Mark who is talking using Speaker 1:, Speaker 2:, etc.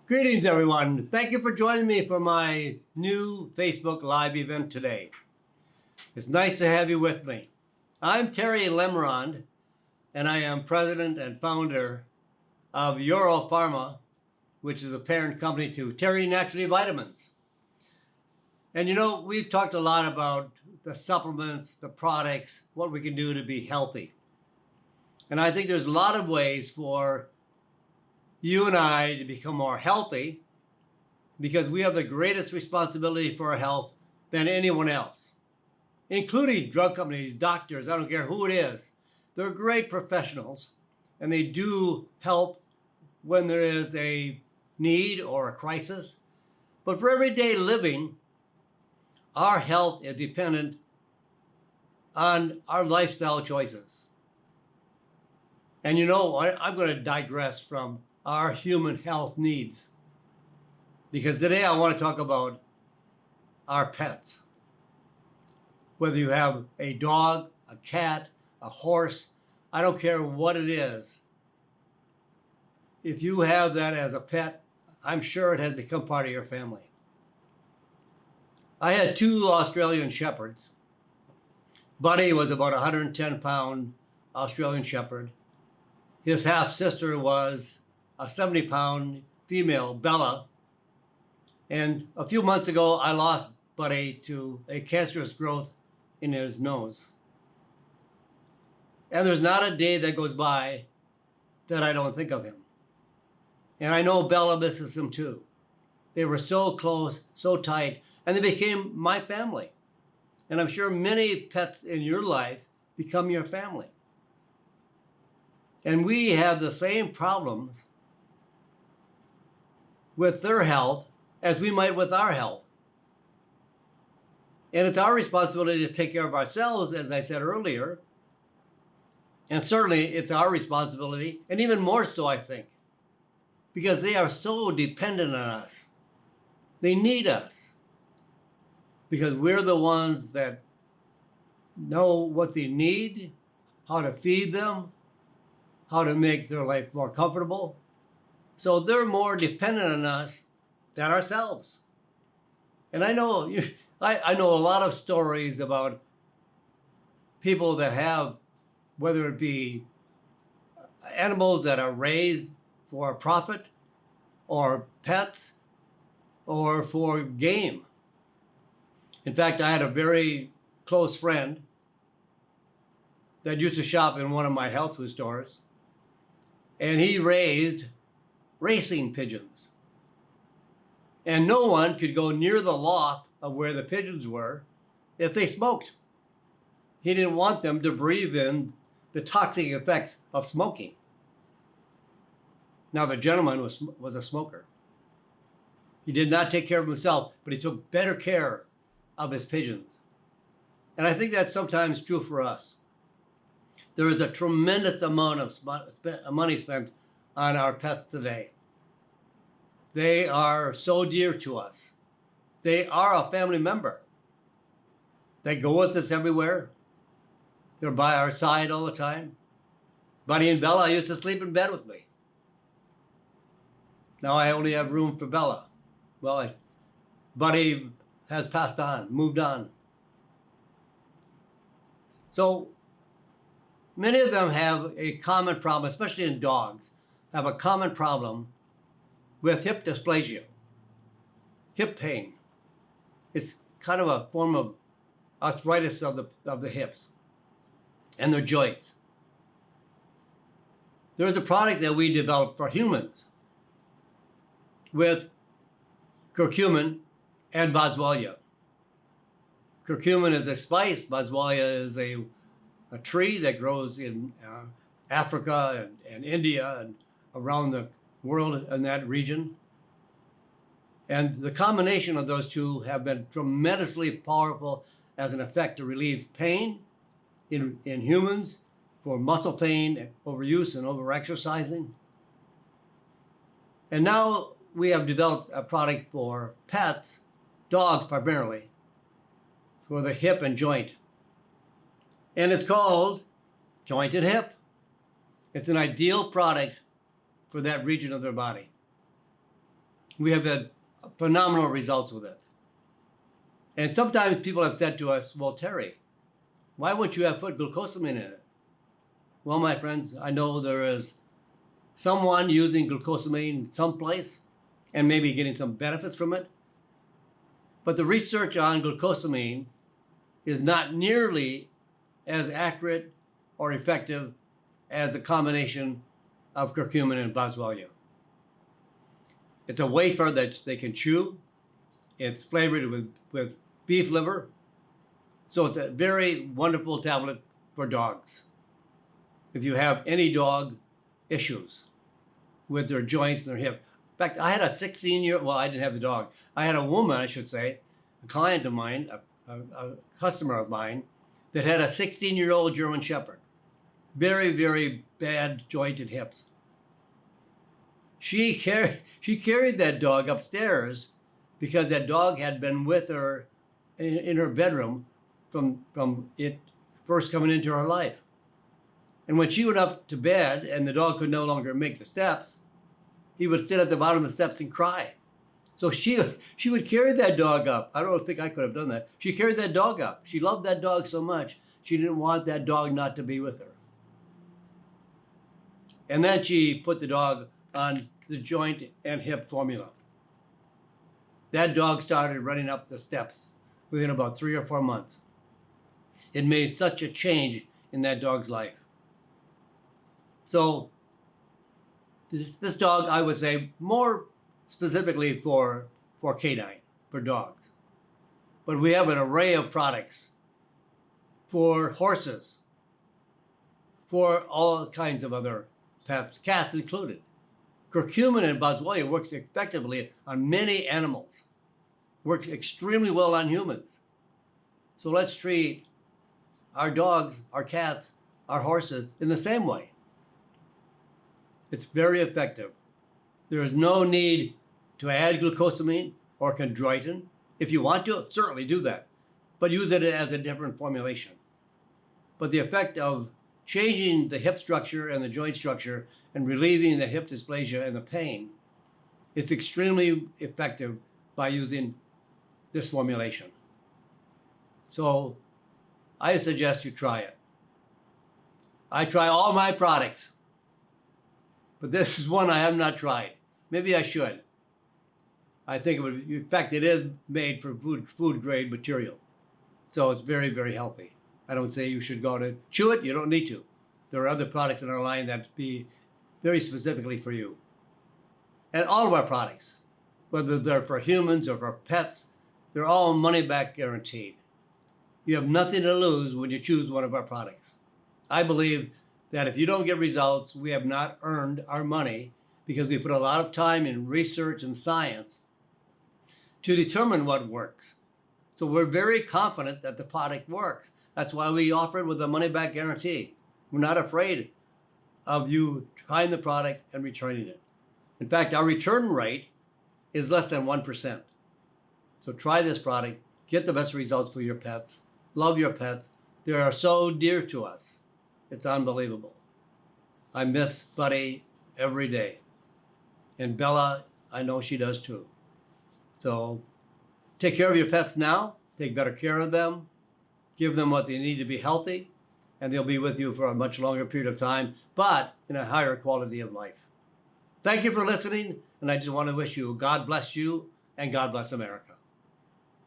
Speaker 1: Greetings, everyone. Thank you for joining me for my new Facebook Live event today. It's nice to have you with me. I'm Terry Lemrond, and I am president and founder of Pharma, which is a parent company to Terry Naturally Vitamins. And we've talked a lot about the supplements, the products, what we can do to be healthy. And I think there's a lot of ways for you and I to become more healthy because we have the greatest responsibility for our health than anyone else, including drug companies, doctors, I don't care who it is. They're great professionals and they do help when there is a need or a crisis. But for everyday living, our health is dependent on our lifestyle choices. And I'm going to digress from our human health needs because today I want to talk about our pets. Whether you have a dog, a cat, a horse, I don't care what it is. If you have that as a pet, I'm sure it has become part of your family. I had two Australian Shepherds. Buddy was about a 110-pound Australian Shepherd. His half-sister was a 70-pound female, Bella. And a few months ago, I lost Buddy to a cancerous growth in his nose. And there's not a day that goes by that I don't think of him. And I know Bella misses him too. They were so close, so tight, and they became my family. And I'm sure many pets in your life become your family. And we have the same problems with their health as we might with our health. And it's our responsibility to take care of ourselves, as I said earlier. And certainly it's our responsibility, and even more so, I think, because they are so dependent on us. They need us because we're the ones that know what they need, how to feed them, how to make their life more comfortable. So they're more dependent on us than ourselves. And I know I know a lot of stories about people that have, whether it be animals that are raised for profit or pets or for game. In fact, I had a very close friend that used to shop in one of my health food stores, and he raised racing pigeons. And no one could go near the loft of where the pigeons were if they smoked. He didn't want them to breathe in the toxic effects of smoking. Now, the gentleman was a smoker. He did not take care of himself, but he took better care of his pigeons. And I think that's sometimes true for us. There is a tremendous amount of money spent on our pets today. They are so dear to us. They are a family member. They go with us everywhere. They're by our side all the time. Buddy and Bella used to sleep in bed with me. Now I only have room for Bella. Well, Buddy has passed on, moved on. So many of them have a common problem, especially in dogs, have a common problem with hip dysplasia, hip pain. It's kind of a form of arthritis of the hips and their joints. There is a product that we developed for humans with curcumin and boswellia. Curcumin is a spice. Boswellia is a tree that grows in Africa and India and around the world in that region. And the combination of those two have been tremendously powerful as an effect to relieve pain in humans, for muscle pain, overuse and overexercising. And now we have developed a product for pets, dogs primarily, for the hip and joint. And it's called Joint and Hip. It's an ideal product for that region of their body. We have had phenomenal results with it. And sometimes people have said to us, well, Terry, why wouldn't you have put glucosamine in it? Well, my friends, I know there is someone using glucosamine someplace and maybe getting some benefits from it. But the research on glucosamine is not nearly as accurate or effective as the combination of curcumin and boswellia. It's a wafer that they can chew. It's flavored with beef liver. So it's a very wonderful tablet for dogs. If you have any dog issues with their joints and their hip. In fact, I had a 16-year, well, I didn't have the dog. I had a woman, I should say, a client of mine, a customer of mine, that had a 16-year-old German Shepherd. Very, very bad jointed hips. She carried that dog upstairs because that dog had been with her in her bedroom from it first coming into her life. And when she went up to bed and the dog could no longer make the steps, he would sit at the bottom of the steps and cry. So she would carry that dog up. I don't think I could have done that. She carried that dog up. She loved that dog so much, she didn't want that dog not to be with her. And then she put the dog on the joint and hip formula. That dog started running up the steps within about 3 or 4 months. It made such a change in that dog's life. So this dog, I would say, more specifically for canine, for dogs. But we have an array of products for horses, for all kinds of other pets, cats included. Curcumin and boswellia works effectively on many animals, works extremely well on humans. So let's treat our dogs, our cats, our horses in the same way. It's very effective. There is no need to add glucosamine or chondroitin. If you want to, certainly do that, but use it as a different formulation. But the effect of changing the hip structure and the joint structure and relieving the hip dysplasia and the pain is extremely effective by using this formulation. So I suggest you try it. I try all my products, but this is one I have not tried. Maybe I should. I think it would, in fact, it is made for food grade material. So it's very, very healthy. I don't say you should go to chew it. You don't need to. There are other products in our line that be very specifically for you. And all of our products, whether they're for humans or for pets, they're all money back guaranteed. You have nothing to lose when you choose one of our products. I believe that if you don't get results, we have not earned our money because we put a lot of time in research and science to determine what works. So we're very confident that the product works. That's why we offer it with a money-back guarantee. We're not afraid of you trying the product and returning it. In fact, our return rate is less than 1%. So try this product, get the best results for your pets, love your pets. They are so dear to us. It's unbelievable. I miss Buddy every day. And Bella, I know she does too. So take care of your pets now, take better care of them, give them what they need to be healthy, and they'll be with you for a much longer period of time, but in a higher quality of life. Thank you for listening, and I just want to wish you God bless you and God bless America.